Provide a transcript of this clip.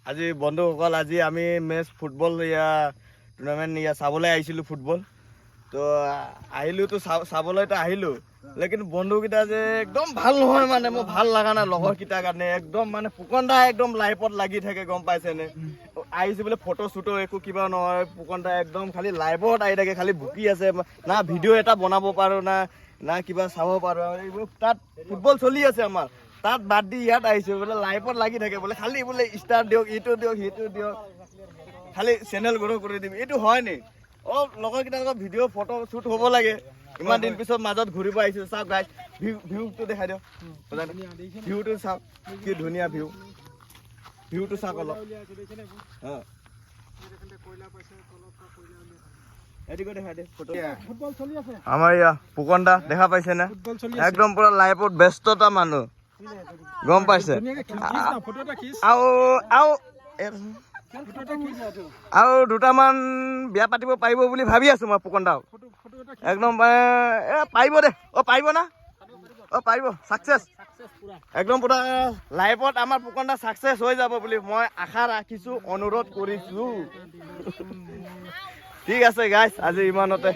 আজি বন্ধুসকল আজি আমি মেচ ফুটবল টুৰ্ণামেণ্ট চাবলৈ আহিছিলোঁ ফুটবল তো আহিলোঁতো চাবলৈতো আহিলোঁ লেকিন বন্ধুকেইটা যে একদম ভাল নহয় মানে মোৰ ভাল লগা নাই লগৰকেইটাৰ কাৰণে একদম মানে ফুকন দা একদম লাইভত লাগি থাকে গম পাইছেনে আহিছে বোলে ফটো চটো একো কিবা নহয় ফুকন দা একদম খালি লাইভত আহি থাকে খালি ভুকি আছে না ভিডিঅ' এটা বনাব পাৰোঁ না কিবা চাব পাৰোঁ এইবোৰ তাত ফুটবল চলি আছে আমাৰ তাত বাদ দি ইয়াত আহিছোঁ বোলে লাইভত লাগি থাকে বোলে খালি বোলে ষ্টাৰ দিয়ক ইটো দিয়ক সিটো দিয়ক খালি চেনেল গ্ৰ' কৰি দিম এইটো হয় নি অলপ লগৰকেইটাৰ লগত ভিডিঅ' ফটো শ্বুট হ'ব লাগে ইমান দিন পিছত মাজত ঘূৰিব আহিছোঁ চাওক গাইজ ভিউটো দেখাই দিয়ক ভিউটো চাওক কি ধুনীয়া ভিউটো চাওক অলপ আমাৰ ইয়া ফুকন দা দেখা পাইছে নে একদম পুৰা লাইভত ব্যস্ততা মানুহ গম পাইছে আৰু দুটামান বিয়া পাতিব পাৰিব বুলি ভাবি আছো মই ফুকন দাও একদম পাৰিব দে পাৰিব না পাৰিব ছাকচেছ একদম পুৰা লাইভত আমাৰ ফুকন দা ছাকচেছ হৈ যাব বুলি মই আশা ৰাখিছোঁ অনুৰোধ কৰিছোঁ ঠিক আছে গাইজ আজি ইমানতে